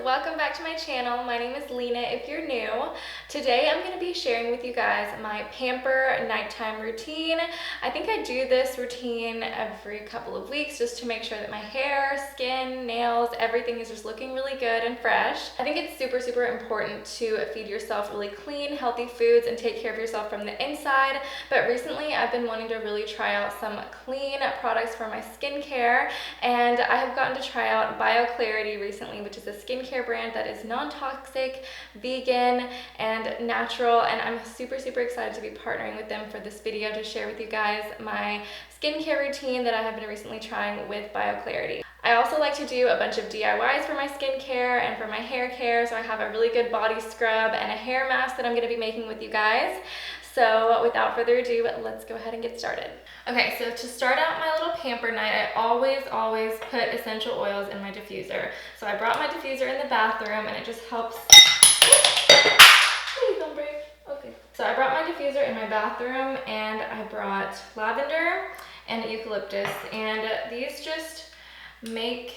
welcome back to my channel. My name is Lena if you're new. Today I'm going to be sharing with you guys my Pamper nighttime routine. I think I do this routine every couple of weeks just to make sure that my hair, skin, nails, everything is just looking really good and fresh. I think it's super important to feed yourself really clean, healthy foods and take care of yourself from the inside. But recently I've been wanting to really try out some clean products for my skincare, and I have gotten to try out BioClarity recently, which is a skincare brand that is non-toxic, vegan, and natural, and I'm super excited to be partnering with them for this video to share with you guys my skincare routine that I have been recently trying with BioClarity. I also like to do a bunch of DIYs for my skincare and for my hair care, so I have a really good body scrub and a hair mask that I'm going to be making with you guys. So without further ado, let's go ahead and get started. Okay, so to start out my little pamper night, I always put essential oils in my diffuser. So I brought my diffuser in the bathroom and it just helps. Please don't break. Okay. So I brought my diffuser in my bathroom and I brought lavender and eucalyptus, and these just make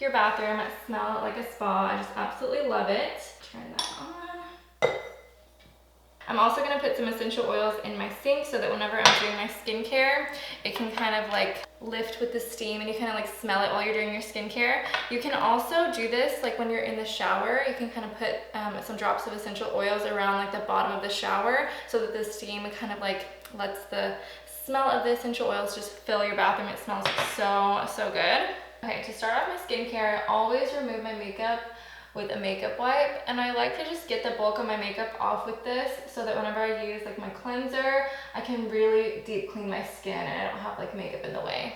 your bathroom smell like a spa. I just absolutely love it. Turn that on. I'm also going to put some essential oils in my sink so that whenever I'm doing my skincare, it can kind of like lift with the steam and you kind of like smell it while you're doing your skincare. You can also do this like when you're in the shower. You can kind of put some drops of essential oils around like the bottom of the shower so that the steam kind of like lets the smell of the essential oils just fill your bathroom. It smells so good. Okay, to start off my skincare, I always remove my makeup with a makeup wipe, and I like to just get the bulk of my makeup off with this so that whenever I use like my cleanser, I can really deep clean my skin and I don't have like makeup in the way.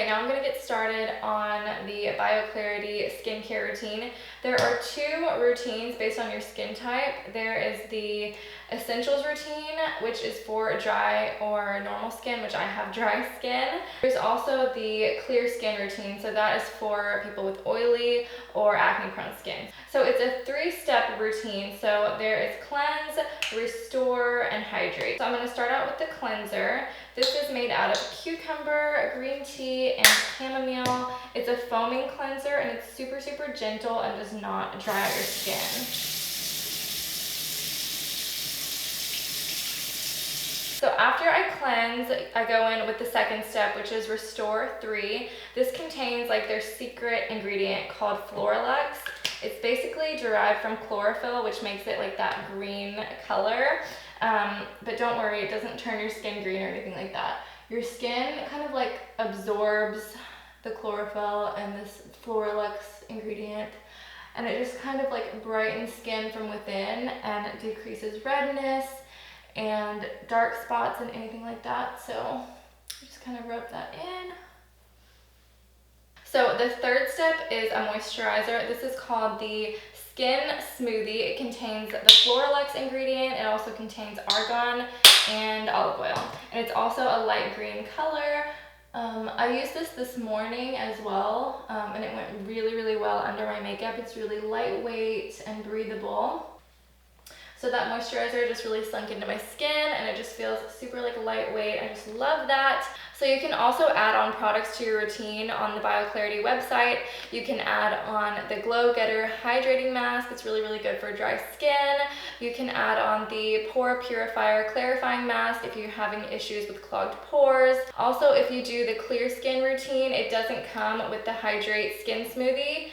Okay, now I'm going to get started on the BioClarity skincare routine. There are two routines based on your skin type. There is the Essentials routine, which is for dry or normal skin, which I have dry skin. There's also the Clear Skin routine, so that is for people with oily or acne-prone skin. So it's a 3-step routine. So there is cleanse, restore, and hydrate. So I'm going to start out with the cleanser. This is made out of cucumber, green tea, and chamomile. It's a foaming cleanser and it's super gentle and does not dry out your skin. So after I cleanse, I go in with the second step, which is Restore 3. This contains like their secret ingredient called Floralux. It's basically derived from chlorophyll, which makes it like that green color. But don't worry, it doesn't turn your skin green or anything like that. Your skin kind of like absorbs the chlorophyll and this Floralux ingredient, and it just kind of like brightens skin from within and it decreases redness and dark spots and anything like that. So just kind of rub that in. So the third step is a moisturizer. This is called the Skin Smoothie. It contains the Floralux ingredient. It also contains argan and olive oil, and it's also a light green color. I used this morning as well, and it went really well under my makeup. It's really lightweight and breathable. So that moisturizer just really sunk into my skin and it just feels super like lightweight. I just love that. So you can also add on products to your routine on the BioClarity website. You can add on the Glow Getter Hydrating Mask. It's really good for dry skin. You can add on the Pore Purifier Clarifying Mask if you're having issues with clogged pores. Also, if you do the Clear Skin routine, it doesn't come with the Hydrate Skin Smoothie.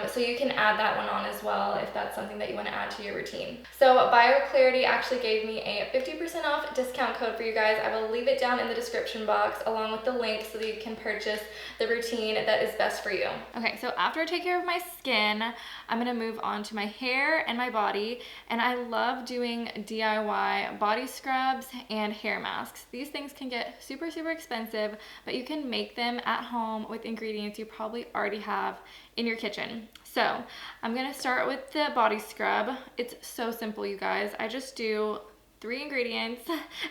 So you can add that one on as well if that's something that you want to add to your routine. So BioClarity actually gave me a 50% off discount code for you guys. I will leave it down in the description box along with the link so that you can purchase the routine that is best for you. Okay, so after I take care of my skin, I'm going to move on to my hair and my body, and I love doing DIY body scrubs and hair masks. These things can get super expensive, but you can make them at home with ingredients you probably already have in your kitchen. So I'm gonna start with the body scrub. It's so simple, you guys. I just do 3 ingredients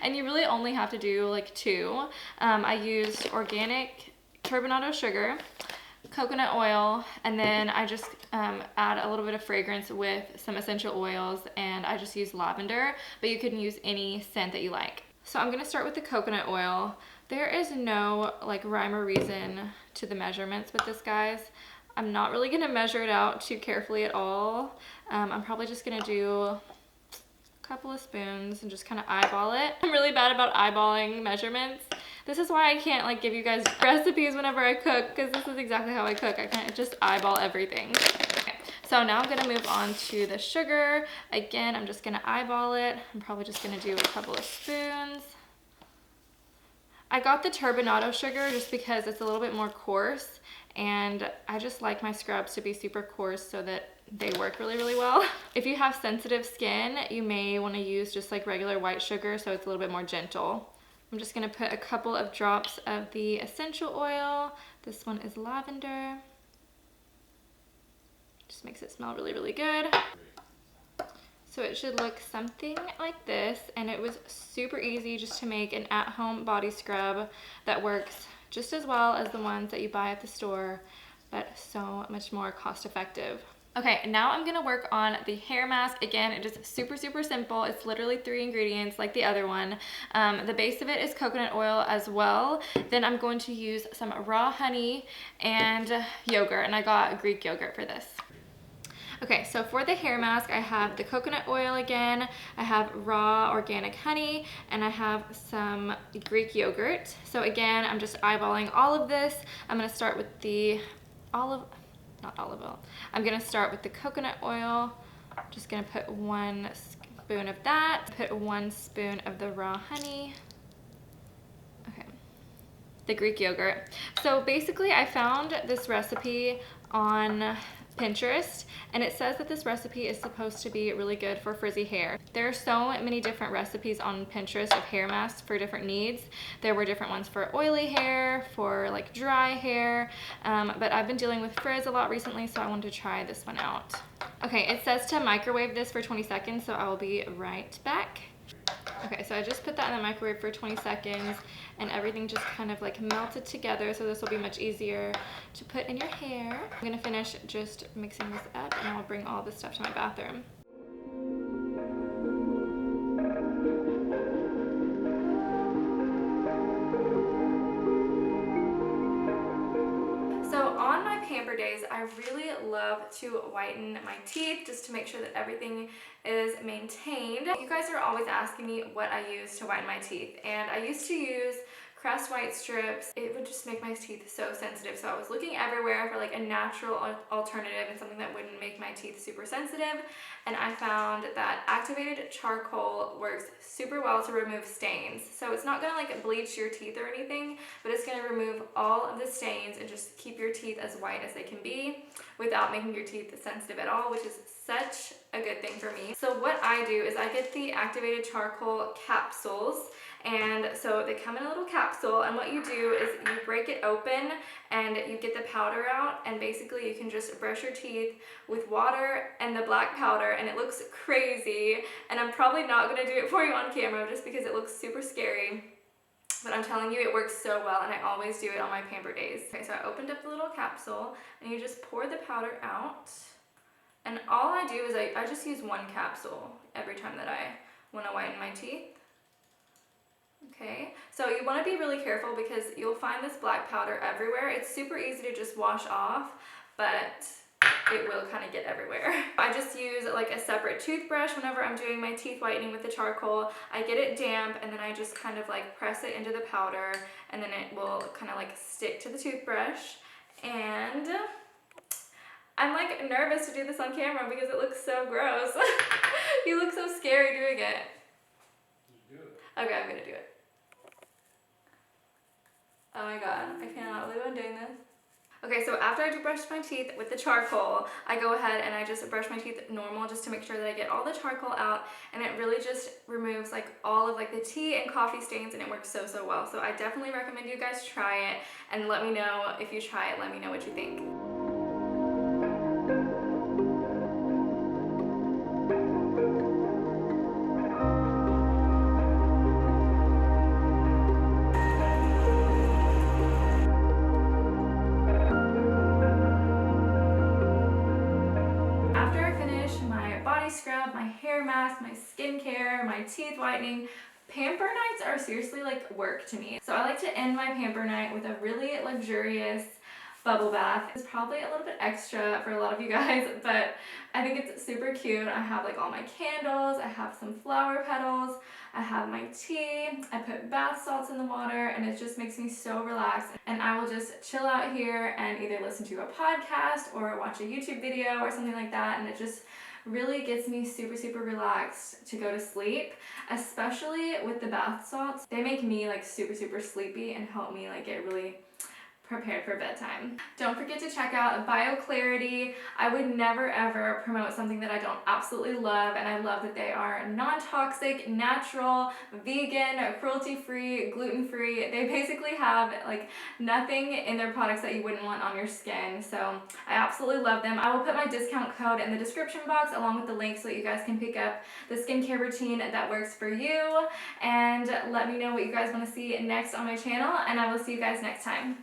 and you really only have to do like 2. I used organic turbinado sugar, coconut oil, and then I just add a little bit of fragrance with some essential oils, and I just use lavender, but you can use any scent that you like. So I'm gonna start with the coconut oil. There is no like rhyme or reason to the measurements with this, guys. I'm not really gonna measure it out too carefully at all. I'm probably just gonna do a couple of spoons and just kind of eyeball it. I'm really bad about eyeballing measurements. This is why I can't like give you guys recipes whenever I cook, because this is exactly how I cook. I can't just eyeball everything. Okay, so now I'm gonna move on to the sugar. Again, I'm just gonna eyeball it. I'm probably just gonna do a couple of spoons. I got the turbinado sugar just because it's a little bit more coarse, and I just like my scrubs to be super coarse so that they work really, really well. If you have sensitive skin, you may want to use just like regular white sugar so it's a little bit more gentle. I'm just going to put a couple of drops of the essential oil. This one is lavender. Just makes it smell really, really good. So it should look something like this, and it was super easy just to make an at-home body scrub that works just as well as the ones that you buy at the store, but so much more cost effective. Okay, now I'm gonna work on the hair mask. Again, it is super, super simple. It's literally 3 ingredients like the other one. The base of it is coconut oil as well. Then I'm going to use some raw honey and yogurt, and I got Greek yogurt for this. Okay, so for the hair mask, I have the coconut oil again, I have raw organic honey, and I have some Greek yogurt. So again, I'm just eyeballing all of this. I'm gonna start with the not olive oil. I'm gonna start with the coconut oil. I'm just gonna put 1 spoon of that, put 1 spoon of the raw honey. Okay, the Greek yogurt. So basically I found this recipe on Pinterest, and it says that this recipe is supposed to be really good for frizzy hair. There are so many different recipes on Pinterest of hair masks for different needs. There were different ones for oily hair, for like dry hair, but I've been dealing with frizz a lot recently, so I wanted to try this one out. Okay, it says to microwave this for 20 seconds, so I will be right back. Okay, so I just put that in the microwave for 20 seconds and everything just kind of like melted together, so this will be much easier to put in your hair. I'm gonna finish just mixing this up and I'll bring all this stuff to my bathroom. So on my Pamper days, I really love to whiten my teeth just to make sure that everything is maintained. You guys are always asking me what I use to whiten my teeth, and I used to use Crest White strips. It would just make my teeth so sensitive, so I was looking everywhere for like a natural alternative and something that wouldn't make my teeth super sensitive, and I found that activated charcoal works super well to remove stains. So it's not gonna like bleach your teeth or anything, but it's gonna remove all of the stains and just keep your teeth as white as they can be without making your teeth sensitive at all, which is such a good thing for me. So what I do is I get the activated charcoal capsules, and so they come in a little capsule, and what you do is you break it open and you get the powder out, and basically you can just brush your teeth with water and the black powder, and it looks crazy, and I'm probably not going to do it for you on camera just because it looks super scary. But I'm telling you, it works so well, and I always do it on my Pamper days. Okay, so I opened up the little capsule, and you just pour the powder out. And all I do is I just use 1 capsule every time that I want to whiten my teeth. Okay, so you want to be really careful because you'll find this black powder everywhere. It's super easy to just wash off, but it will kind of get everywhere. I just use like a separate toothbrush whenever I'm doing my teeth whitening with the charcoal. I get it damp, and then I just kind of like press it into the powder, and then it will kind of like stick to the toothbrush. And I'm like nervous to do this on camera because it looks so gross. You look so scary doing it. You do it. Okay, I'm gonna do it. Oh my god, I cannot believe I'm doing this. Okay, so after I do brush my teeth with the charcoal, I go ahead and I just brush my teeth normal just to make sure that I get all the charcoal out, and it really just removes like all of like the tea and coffee stains, and it works so, so well. So I definitely recommend you guys try it, and let me know if you try it, let me know what you think. Scrub, my hair mask, my skincare, my teeth whitening, Pamper nights are seriously like work to me. So I like to end my pamper night with a really luxurious bubble bath. It's probably a little bit extra for a lot of you guys, but I think it's super cute. I have like all my candles, I have some flower petals, I have my tea, I put bath salts in the water, and it just makes me so relaxed. And I will just chill out here and either listen to a podcast or watch a YouTube video or something like that, and it just really gets me super relaxed to go to sleep, especially with the bath salts. They make me like super sleepy and help me like get really prepared for bedtime. Don't forget to check out BioClarity. I would never ever promote something that I don't absolutely love, and I love that they are non-toxic, natural, vegan, cruelty-free, gluten-free. They basically have like nothing in their products that you wouldn't want on your skin, so I absolutely love them. I will put my discount code in the description box along with the link so that you guys can pick up the skincare routine that works for you, and let me know what you guys want to see next on my channel, and I will see you guys next time.